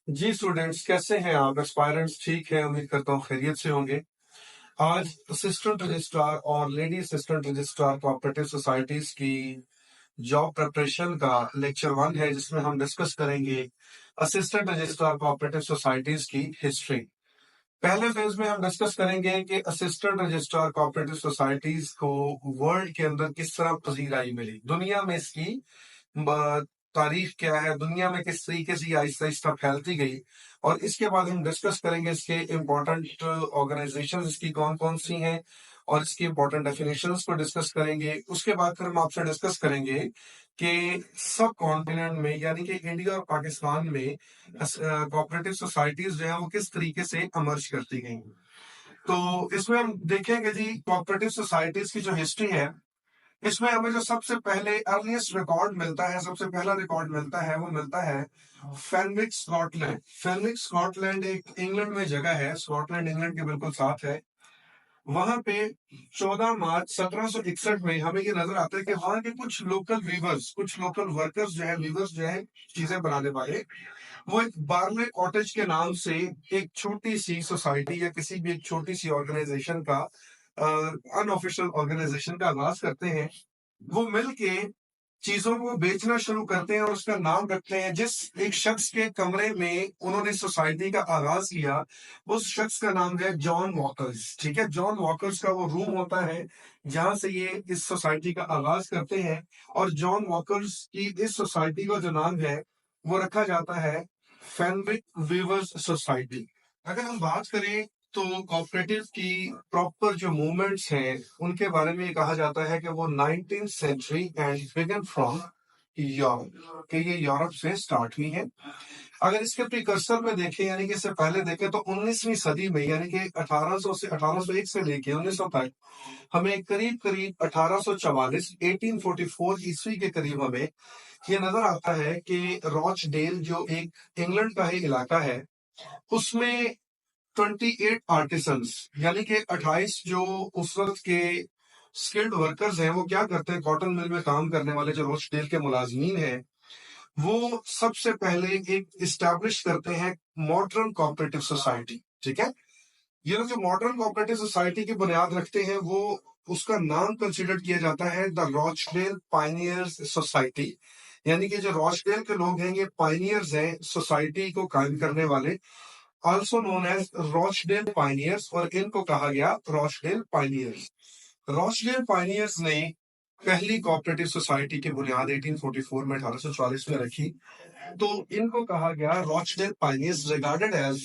जी students, कैसे हैं आप? एस्पायरेंट्स ठीक है, उम्मीद करता हूँ खैरियत से होंगे। आज असिस्टेंट रजिस्ट्रार और lady assistant registrar cooperative societies की जॉब प्रिपरेशन का लेक्चर 1 है, जिसमें हम डिस्कस करेंगे असिस्टेंट रजिस्ट्रार कोऑपरेटिव सोसाइटीज की हिस्ट्री। पहले फेज में हम डिस्कस करेंगे कि असिस्टेंट रजिस्ट्रार कोऑपरेटिव सोसाइटीज को वर्ल्ड के अंदर किस तरह पजीराई मिली, दुनिया में इसकी तारीख क्या है, दुनिया में किस तरीके से आहिस्ता आहिस्ता फैलती गई। और इसके बाद हम डिस्कस करेंगे इसके इम्पोर्टेंट ऑर्गेनाइजेशंस इसकी कौन कौन सी हैं और इसकी इम्पोर्टेंट डेफिनेशंस को डिस्कस करेंगे। उसके बाद फिर हम आपसे डिस्कस करेंगे कि सब कॉन्टिनेंट में यानी कि इंडिया और पाकिस्तान में कोऑपरेटिव सोसाइटीज जो है वो किस तरीके से अमर्ज करती गई। तो इसमें हम देखेंगे जी कोऑपरेटिव सोसाइटीज की जो हिस्ट्री है, इसमें हमें जो सबसे पहले अर्लीस्ट रिकॉर्ड मिलता है, सबसे पहला रिकॉर्ड मिलता है, वो मिलता है फेनविक स्कॉटलैंड। फेनविक स्कॉटलैंड एक इंग्लैंड में जगह है, स्कॉटलैंड इंग्लैंड के बिल्कुल साथ है। वहां पे 14 मार्च 1761 में हमें ये नजर आता है कि वहां के कुछ लोकल वीवर्स, कुछ लोकल वर्कर्स जो है, वीवर्स जो है, चीजें बनाने वाले, वो एक बार्ले कॉटेज के नाम से एक छोटी सी सोसाइटी या किसी भी एक छोटी सी ऑर्गेनाइजेशन का, अनऑफिशियल ऑर्गेनाइजेशन का आगाज करते हैं। वो मिलके चीजों को बेचना शुरू करते हैं और उसका नाम रखते हैं। जिस एक शख्स के कमरे में उन्होंने सोसाइटी का आगाज किया, उस शख्स का नाम है जॉन वॉकर्स। ठीक है, जॉन वॉकर्स का वो रूम होता है जहां से ये इस सोसाइटी का आगाज करते हैं। और जॉन वॉकर्स की इस सोसाइटी का जो नाम है वो रखा जाता है फैनविक वीवर्स सोसाइटी। अगर हम बात करें तो कोऑपरेटिव की प्रॉपर जो मूवमेंट्स हैं उनके बारे में कहा जाता है कि वो 19th century and began from Europe, कि ये यूरोप से स्टार्ट हुई है। अगर इसके प्रिकर्सर में देखें यानी कि इससे पहले देखें तो 19वीं सदी में यानी कि 1800 से 1801 से लेके 1900 तक हमें करीब करीब 1844 1844 ईस्वी के करीब हमें ये नजर आता है कि रॉचडेल जो एक इंग्लैंड का ही इलाका है, उसमें 28 आर्टिसंस यानी कि 28 जो उस वक्त के स्किल्ड वर्कर्स हैं, वो क्या करते हैं, कॉटन मिल में काम करने वाले जो रोचडेल के मुलाजमीन हैं, वो सबसे पहले एक इस्टेब्लिश करते हैं मॉडर्न कोऑपरेटिव सोसाइटी। ठीक है, ये लोग जो मॉडर्न कोऑपरेटिव सोसाइटी की बुनियाद रखते हैं, वो उसका नाम कंसिडर किया जाता है द रॉचडेल पायनियर्स सोसाइटी। यानी कि जो रॉचडेल के लोग हैं, ये पायनियर्स हैं सोसाइटी को कायम करने वाले, also known as Rochdale pioneers, और इनको कहा गया रॉचडेल पायनियर्स। रॉचडेल पायनियर्स ने पहली कोऑपरेटिव सोसाइटी की बुनियाद 1844 में 1840 में रखी। तो इनको कहा गया Rochdale pioneers, regarded as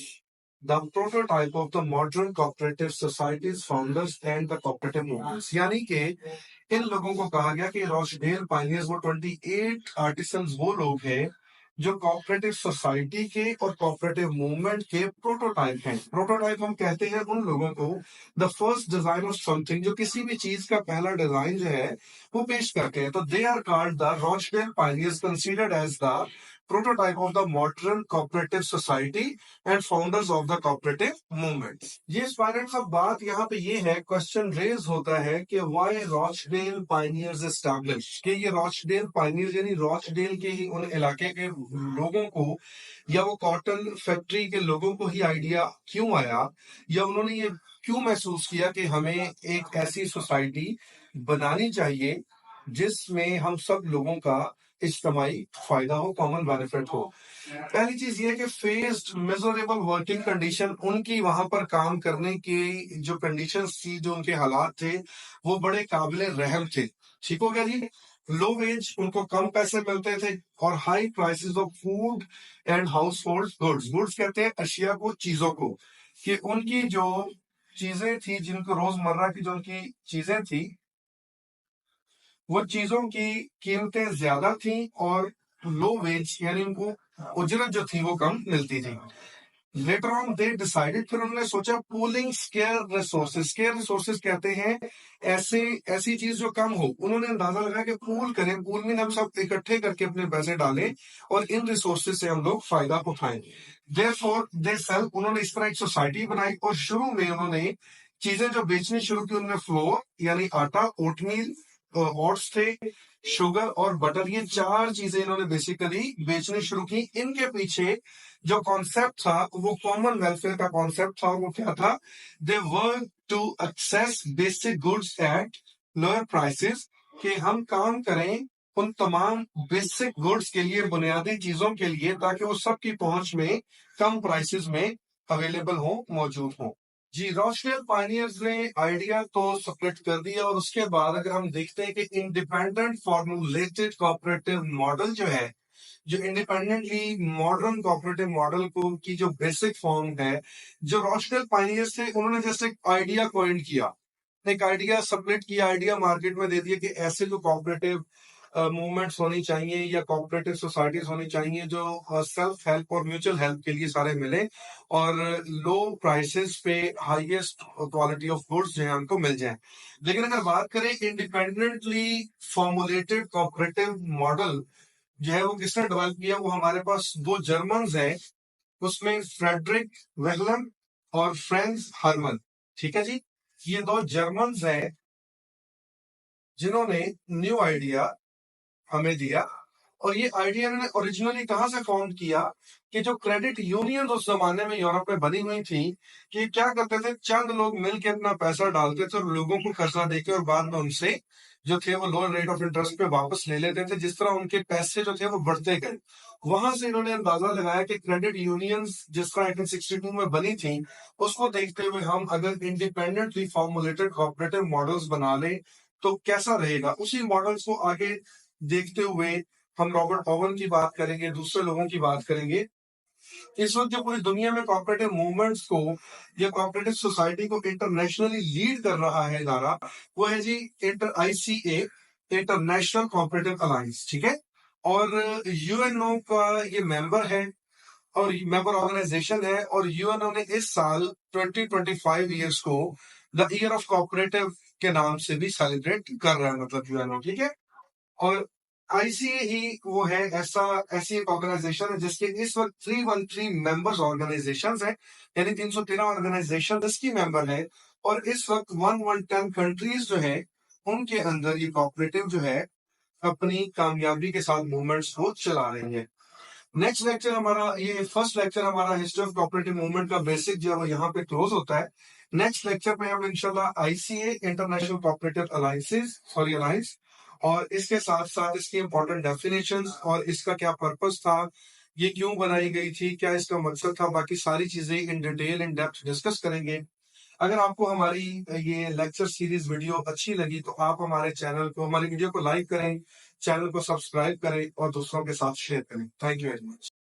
the prototype of the modern cooperative societies founders and the cooperative movements. यानी कि इन लोगों को कहा गया कि रॉचडेल पायनियर्स वो 28 आर्टिसंस वो लोग हैं जो कोऑपरेटिव सोसाइटी के और कोऑपरेटिव मूवमेंट के प्रोटोटाइप हैं। प्रोटोटाइप हम कहते हैं उन लोगों को, the first design of something, जो किसी भी चीज का पहला डिजाइन जो है वो पेश करते हैं। तो they are called the Rochdale pioneers, considered as the prototype of the modern cooperative society and founders of the cooperative movement. ये स्टूडेंट्स, अब बात यहाँ पे ये है, क्वेश्चन रेज होता है कि व्हाई रॉचडेल पायनियर्स एस्टैब्लिश, कि ये रॉचडेल पायनियर्स यानी रॉचडेल के ही उन इलाके के लोगों को या वो कॉटन फैक्ट्री के लोगों को ही आइडिया क्यों आया, या उन्होंने ये क्यों महसूस किया कि हमें एक ऐसी सोसाइटी बनानी चाहिए जिसमें हम सब लोगों का इज्तमाई फायदा हो, कॉमन बेनिफिट हो। पहली चीज ये है कि फेस्ड मेजरेबल वर्किंग कंडीशन, उनकी वहां पर काम करने की जो कंडीशंस थी, जो उनके हालात थे, वो बड़े काबिले रहम थे। ठीक हो गया जी। लो वेज, उनको कम पैसे मिलते थे, और high prices of food and house hold goods. Goods कहते हैं अशिया को, चीजों को, कि उनकी जो चीजें थी, जिनको रोजमर्रा की जो उनकी चीजें थी, वो चीजों की कीमतें ज्यादा थी और लो वेज यानी उनको उजरत जो थी वो कम मिलती थी। लेटर ऑन दे डिसाइडेड, फिर उन्होंने सोचा pooling square resources. Square resources कहते हैं ऐसे ऐसी चीज जो कम हो। उन्होंने अंदाजा लगा कि पूल करें, पूल में हम सब इकट्ठे करके अपने पैसे डालें और इन रिसोर्सेज से हम लोग फायदा उठाएं। देयरफॉर दे सेल, उन्होंने इस तरह एक सोसाइटी बनाई और शुरू में उन्होंने चीजें जो बेचनी शुरू की, उनमें फ्लोर यानी आटा, ओटमील, ओट्स थे, शुगर और बटर, ये 4 चीजें इन्होंने बेसिकली बेचनी शुरू की। इनके पीछे जो कॉन्सेप्ट था वो कॉमन वेलफेयर का कॉन्सेप्ट था। वो क्या था? They work to access basic goods at lower prices, कि हम काम करें उन तमाम बेसिक गुड्स के लिए, बुनियादी चीजों के लिए, ताकि वो सबकी पहुंच में कम प्राइसेस में अवेलेबल हो, मौजूद हो। जी, रोशनियल पायनियर्स ने आइडिया तो सब्मिट कर दिया, और उसके बाद अगर हम देखते हैं कि इंडिपेंडेंट फॉर्मुलेटेड कोऑपरेटिव मॉडल जो है, जो इंडिपेंडेंटली मॉडर्न कोऑपरेटिव मॉडल को की जो बेसिक फॉर्म है, जो रोशनियल पायनियर्स थे उन्होंने जैसे आइडिया पॉइंट किया, एक आइडिया सबमिट किया, आइडिया मार्केट में दे दिया कि ऐसे जो कोऑपरेटिव मूवमेंट्स होनी चाहिए या कोऑपरेटिव सोसाइटीज होनी चाहिए जो सेल्फ हेल्प और म्यूचुअल हेल्प के लिए सारे मिले, और लो प्राइसेस पे हाईएस्ट क्वालिटी ऑफ गुड्स जो है हमको मिल जाए। लेकिन अगर बात करें इंडिपेंडेंटली फॉर्मुलेटेड कोऑपरेटिव मॉडल जो है वो किसने डेवलप किया, वो हमारे पास 2 जर्मन्स हैं, उसमें फ्रेडरिक वेहलन और फ्रेंस हरमन। ठीक है जी, ये 2 जर्मन्स हैं जिन्होंने न्यू आइडिया हमें दिया। और ये आइडिया इन्होंने ओरिजिनली कहां से फाउंड किया, कि जो क्रेडिट यूनियन उस जमाने में यूरोप में बनी हुई थी, कि क्या करते थे, चंद लोग मिलकर अपना पैसा डालते थे और लोगों को कर्जा देके, और बाद में उनसे जो थे वो लोअर रेट ऑफ इंटरेस्ट पे वापस ले लेते थे। जिस तरह उनके पैसे जो थे वो बढ़ते गए, वहां से इन्होंने अंदाजा लगाया कि क्रेडिट यूनियंस जिस तरह 1862 में बनी थी, उसको देखते हुए हम अगर इंडिपेंडेंटली फॉर्मुलेटेड कोऑपरेटिव मॉडल्स बना लें तो कैसा रहेगा। उसी मॉडल्स को आगे देखते हुए हम रॉबर्ट ओवन की बात करेंगे, दूसरे लोगों की बात करेंगे। इस वक्त जो पूरी दुनिया में कोऑपरेटिव मूवमेंट्स को या कोऑपरेटिव सोसाइटी को इंटरनेशनली लीड कर रहा है इदारा, वो है जी ICA, इंटरनेशनल कोऑपरेटिव अलायंस। ठीक है, और यूएनओ का ये मेंबर है और मेंबर ऑर्गेनाइजेशन है, और यूएनओ ने इस साल 2025 ईयर्स को द ईयर ऑफ कोऑपरेटिव के नाम से भी सेलिब्रेट कर रहा है, मतलब यूएनओ। ठीक है, और आईसीए ही वो है, ऐसी एक ऑर्गेनाइजेशन है जिसके इस वक्त 313 मेंबर्स ऑर्गेनाइजेशंस है, यानी 313 ऑर्गेनाइजेशन इसकी मेंबर है। और इस वक्त 110 कंट्रीज जो है उनके अंदर ये कोऑपरेटिव जो है अपनी कामयाबी के साथ मूवमेंट्स को चला रही है। नेक्स्ट लेक्चर हमारा, ये फर्स्ट लेक्चर हमारा हिस्ट्री ऑफ कोऑपरेटिव मूवमेंट का बेसिक जो है वो यहाँ पे क्लोज होता है। नेक्स्ट लेक्चर में हम इंशाल्लाह आईसीए, इंटरनेशनल कोऑपरेटिव अलायंस, और इसके साथ साथ इसकी इंपॉर्टेंट डेफिनेशंस और इसका क्या पर्पस था, ये क्यों बनाई गई थी, क्या इसका मकसद था, बाकी सारी चीजें in detail in depth discuss करेंगे। अगर आपको हमारी ये लेक्चर सीरीज वीडियो अच्छी लगी तो आप हमारे चैनल को, हमारी वीडियो को लाइक करें, चैनल को सब्सक्राइब करें और दूसरों के साथ शेयर करें। Thank you very much.